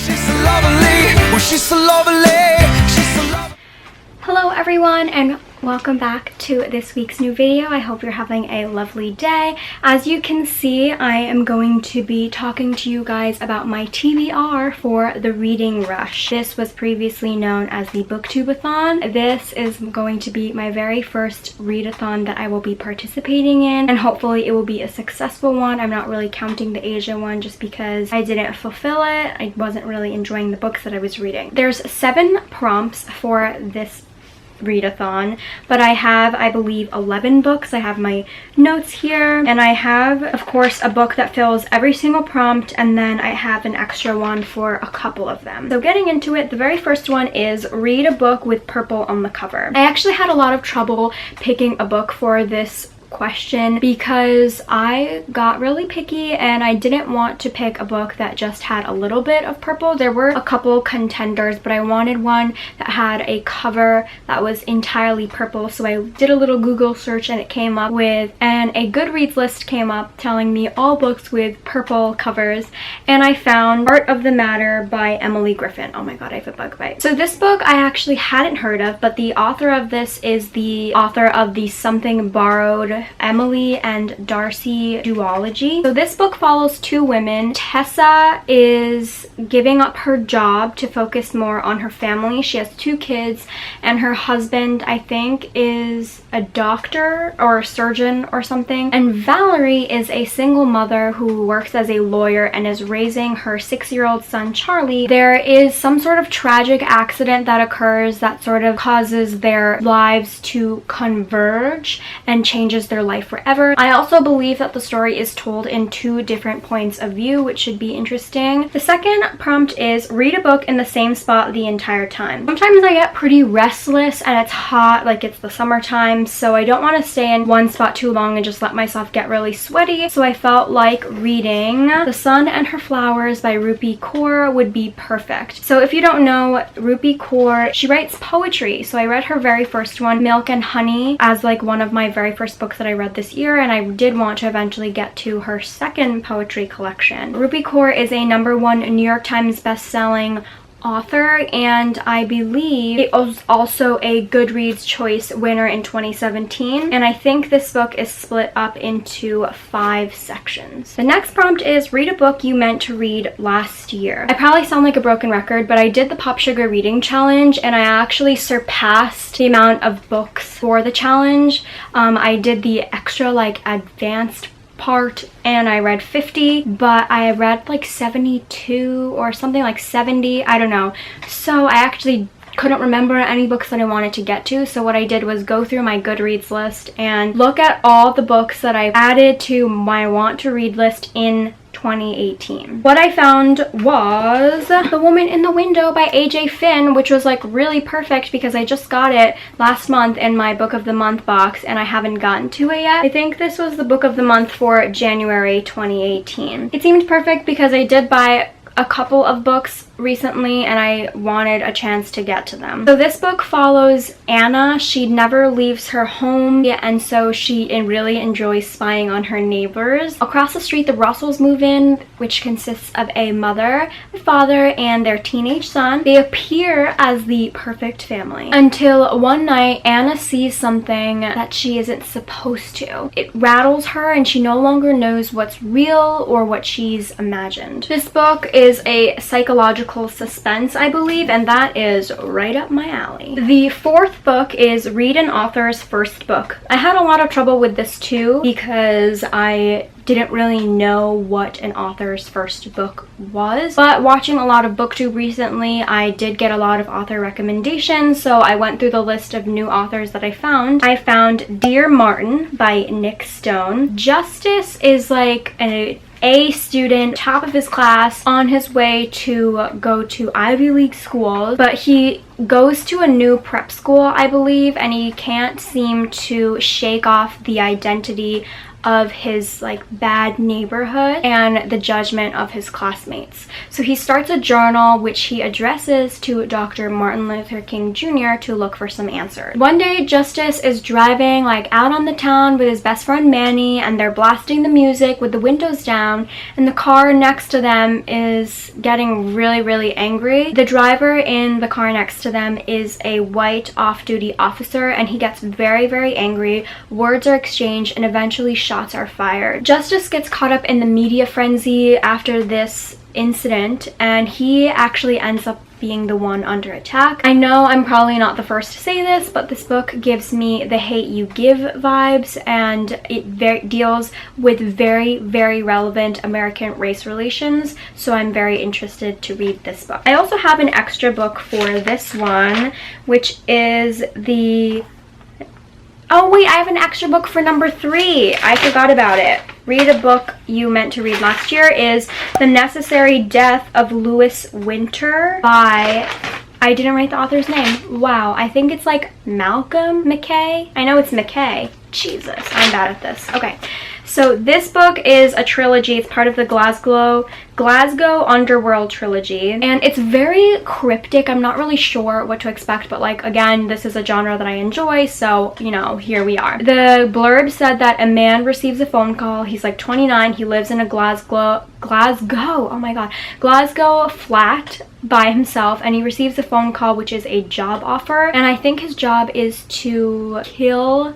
She's so lovely, oh she's so lovely, she's so lovely. Hello everyone and welcome back to this week's new video. I hope you're having a lovely day. As you can see, I am going to be talking to you guys about my TBR for the reading rush. This was previously known as the booktube-a-thon. This is going to be my very first readathon that I will be participating in, and hopefully it will be a successful one. I'm not really counting the Asia one just because I didn't fulfill it. I wasn't really enjoying the books that I was reading. There's 7 prompts for this readathon, but I have, I believe, 11 books. I have my notes here, and I have, of course, a book that fills every single prompt, and then I have an extra one for a couple of them. So getting into it, the very first one is read a book with purple on the cover. I actually had a lot of trouble picking a book for this question because I got really picky and I didn't want to pick a book that just had a little bit of purple. There were a couple contenders, but I wanted one that had a cover that was entirely purple. So I did a little Google search and it came up with, and a Goodreads list came up telling me all books with purple covers, and I found Art of the Matter by Emily Griffin. Oh my god, I have a bug bite. So this book I actually hadn't heard of, but the author of this is the author of the Something Borrowed Emily and Darcy duology. So this book follows 2 women. Tessa is giving up her job to focus more on her family. She has 2 kids, and her husband, I think, is a doctor or a surgeon or something. And Valerie is a single mother who works as a lawyer and is raising her 6-year-old son Charlie. There is some sort of tragic accident that occurs that sort of causes their lives to converge and changes their life forever. I also believe that the story is told in 2 different points of view, which should be interesting. The second prompt is read a book in the same spot the entire time. Sometimes I get pretty restless and it's hot, like it's the summertime, so I don't want to stay in one spot too long and just let myself get really sweaty. So I felt like reading The Sun and Her Flowers by Rupi Kaur would be perfect. So if you don't know, Rupi Kaur, she writes poetry. So I read her very first one, Milk and Honey, as like one of my very first books that I read this year, and I did want to eventually get to her second poetry collection. Rupi Kaur is a #1 New York Times best-selling author, and I believe it was also a Goodreads Choice winner in 2017, and I think this book is split up into 5 sections. The next prompt is read a book you meant to read last year. I probably sound like a broken record, but I did the Pop Sugar Reading Challenge and I actually surpassed the amount of books for the challenge. I did the extra like advanced part and I read 50, but I read like 72 or something, like 70, I don't know. So I actually couldn't remember any books that I wanted to get to, so what I did was go through my Goodreads list and look at all the books that I've added to my want to read list in 2018. What I found was The Woman in the Window by AJ Finn, which was like really perfect because I just got it last month in my book of the month box and I haven't gotten to it yet. I think this was the book of the month for January 2018. It seemed perfect because I did buy a couple of books recently and I wanted a chance to get to them. So this book follows Anna. She never leaves her home, and so she really enjoys spying on her neighbors. Across the street, the Russells move in, which consists of a mother, a father, and their teenage son. They appear as the perfect family until one night Anna sees something that she isn't supposed to. It rattles her and she no longer knows what's real or what she's imagined. This book is a psychological suspense, I believe, and that is right up my alley. The 4th book is read an author's first book. I had a lot of trouble with this too because I didn't really know what an author's first book was, but watching a lot of booktube recently, I did get a lot of author recommendations, so I went through the list of new authors that I found. I found Dear Martin by Nick Stone. Justice is like a student, top of his class, on his way to go to Ivy League school, but he goes to a new prep school, I believe, and he can't seem to shake off the identity of his like bad neighborhood and the judgment of his classmates. So he starts a journal which he addresses to Dr. Martin Luther King Jr. to look for some answers. One day Justice is driving like out on the town with his best friend Manny, and they're blasting the music with the windows down, and the car next to them is getting really angry. The driver in the car next to them is a white off-duty officer, and he gets very angry. Words are exchanged and eventually shots are fired. Justice gets caught up in the media frenzy after this incident, and he actually ends up being the one under attack. I know I'm probably not the first to say this, but this book gives me the hate you give vibes, and it deals with very relevant American race relations, so I'm very interested to read this book. I also have an extra book for this one, which is the... Oh wait, I have an extra book for number 3. I forgot about it. Read a book you meant to read last year is The Necessary Death of Louis Winter by... I didn't write the author's name. Wow, I think it's like Malcolm McKay. I know it's McKay. Jesus, I'm bad at this. Okay, so this book is a trilogy. It's part of the Glasgow Underworld trilogy, and it's very cryptic. I'm not really sure what to expect, but like, again, this is a genre that I enjoy, so you know, here we are. The blurb said that a man receives a phone call. He's like 29. He lives in a Glasgow flat by himself, and he receives a phone call which is a job offer, and I think his job is to kill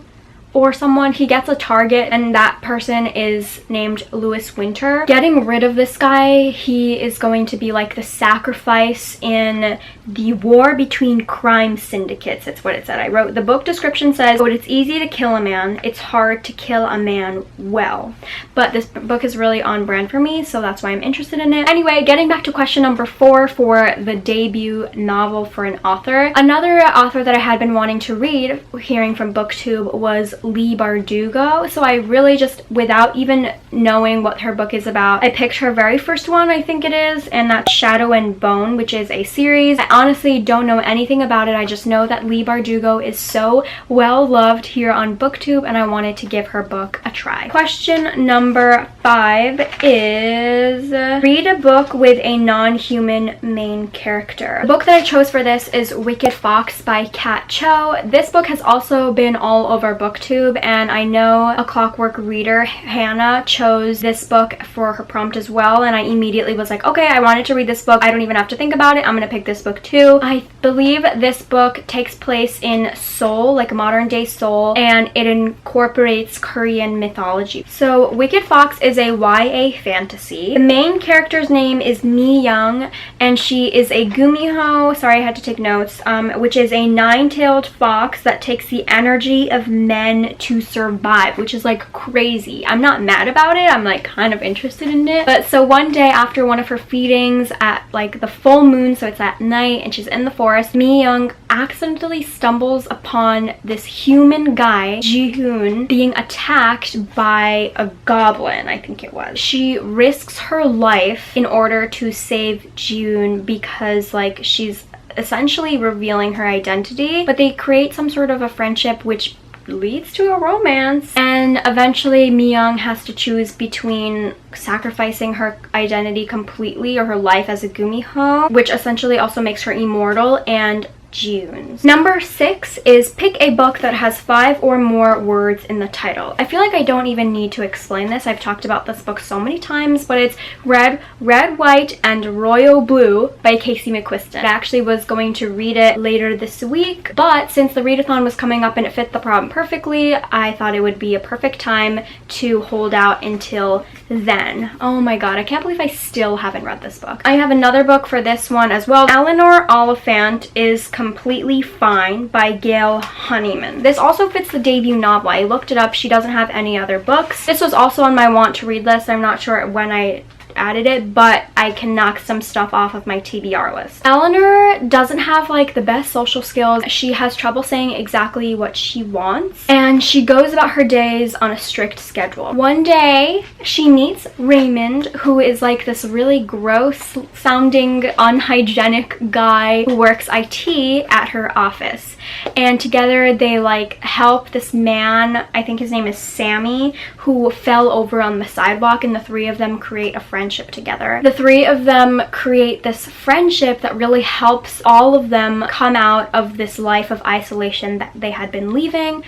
or someone. He gets a target, and that person is named Louis Winter. Getting rid of this guy, he is going to be like the sacrifice in the war between crime syndicates. It's what it said. I wrote, the book description says, "But it's easy to kill a man. It's hard to kill a man well." But this book is really on brand for me, so that's why I'm interested in it. Anyway, getting back to question number 4 for the debut novel for an author. Another author that I had been wanting to read, hearing from BookTube, was Leigh Bardugo. So I really just, without even knowing what her book is about, I picked her very first one, I think it is, and that's Shadow and Bone, which is a series. I honestly don't know anything about it. I just know that Leigh Bardugo is so well loved here on BookTube, and I wanted to give her book a try. Question number 5 is read a book with a non-human main character. The book that I chose for this is Wicked Fox by Kat Cho. This book has also been all over BookTube, and I know A Clockwork Reader, Hannah, chose this book for her prompt as well, and I immediately was like, okay, I wanted to read this book. I don't even have to think about it. I'm gonna pick this book too. I believe this book takes place in Seoul, like modern day Seoul, and it incorporates Korean mythology. So Wicked Fox is a YA fantasy. The main character's name is Mi Young, and she is a gumiho, sorry I had to take notes, which is a 9-tailed fox that takes the energy of men to survive, which is like crazy. I'm not mad about it. I'm like kind of interested in it. But so one day after one of her feedings at like the full moon, so it's at night, and she's in the forest, Mi Young accidentally stumbles upon this human guy, Ji-hoon, being attacked by a goblin, I think it was. She risks her life in order to save Ji-hoon because like she's essentially revealing her identity, but they create some sort of a friendship which leads to a romance, and eventually Mi Young has to choose between sacrificing her identity completely or her life as a gumiho, which essentially also makes her immortal, and June's. Number 6 is pick a book that has 5 or more words in the title. I feel like I don't even need to explain this. I've talked about this book so many times, but it's Red, White, and Royal Blue by Casey McQuiston. I actually was going to read it later this week, but since the readathon was coming up and it fit the problem perfectly, I thought it would be a perfect time to hold out until then. Oh my god, I can't believe I still haven't read this book. I have another book for this one as well. Eleanor Oliphant is Completely Fine by Gail Honeyman. This also fits the debut novel. I looked it up. She doesn't have any other books. This was also on my want to read list. I'm not sure when I added it, but I can knock some stuff off of my TBR list. Eleanor doesn't have like the best social skills. She has trouble saying exactly what she wants, and she goes about her days on a strict schedule. One day she meets Raymond, who is like this really gross sounding, unhygienic guy who works IT at her office, and together they like help this man, I think his name is Sammy, who fell over on the sidewalk, and the three of them create a friendship together. The three of them create this friendship that really helps all of them come out of this life of isolation that they had been leading.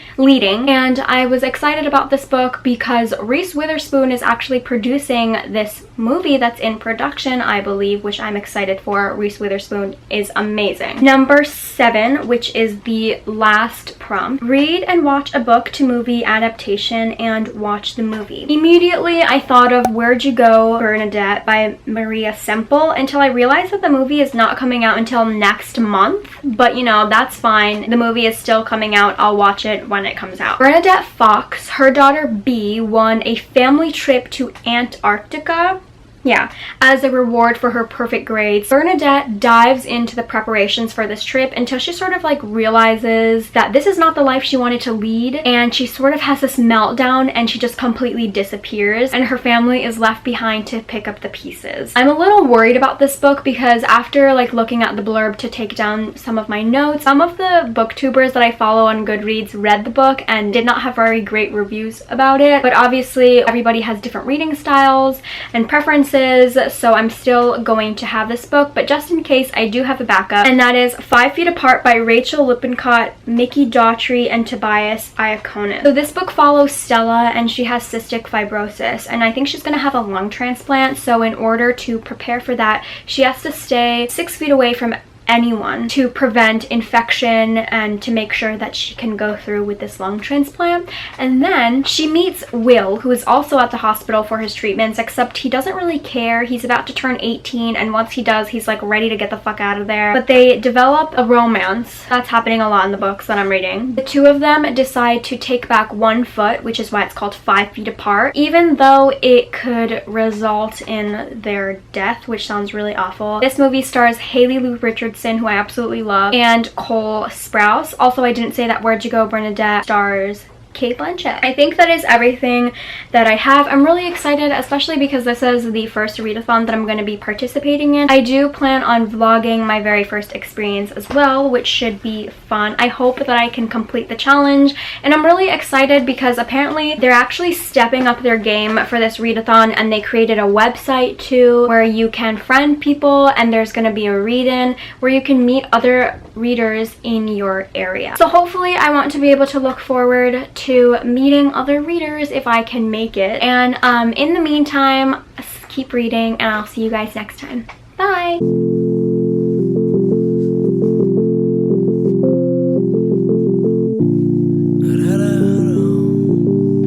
And I was excited about this book because Reese Witherspoon is actually producing this movie that's in production, I believe, which I'm excited for. Reese Witherspoon is amazing. Number 7, which is the last prompt. Read and watch a book to movie adaptation and watch the movie. Immediately I thought of Where'd You Go, Bernadette by Maria Semple, until I realized that the movie is not coming out until next month, but you know, that's fine. The movie is still coming out. I'll watch it when it comes out. Bernadette Fox, her daughter Bea, won a family trip to Antarctica, as a reward for her perfect grades. Bernadette dives into the preparations for this trip until she sort of like realizes that this is not the life she wanted to lead, and she sort of has this meltdown and she just completely disappears, and her family is left behind to pick up the pieces. I'm a little worried about this book because after like looking at the blurb to take down some of my notes, some of the booktubers that I follow on Goodreads read the book and did not have very great reviews about it, but obviously everybody has different reading styles and preferences, so I'm still going to have this book, but just in case, I do have a backup, and that is 5 Feet Apart by Rachel Lippincott, Mickey Daughtry, and Tobias Iaconis. So this book follows Stella, and she has cystic fibrosis, and I think she's going to have a lung transplant, so in order to prepare for that, she has to stay 6 feet away from anyone to prevent infection and to make sure that she can go through with this lung transplant. And then she meets Will, who is also at the hospital for his treatments, except he doesn't really care. He's about to turn 18, and once he does, he's like ready to get the fuck out of there. But they develop a romance. That's happening a lot in the books that I'm reading. The two of them decide to take back 1 foot, which is why it's called 5 Feet Apart, even though it could result in their death, which sounds really awful. This movie stars Haley Lou Richardson, who I absolutely love, and Cole Sprouse. Also, I didn't say that Where'd You Go, Bernadette stars Cate Blanchett. I think that is everything that I have. I'm really excited, especially because this is the first readathon that I'm going to be participating in. I do plan on vlogging my very first experience as well, which should be fun. I hope that I can complete the challenge, and I'm really excited because apparently they're actually stepping up their game for this readathon, and they created a website too where you can friend people, and there's going to be a read-in where you can meet other readers in your area. So hopefully I want to be able to look forward to meeting other readers if I can make it. And in the meantime, keep reading, and I'll see you guys next time. Bye!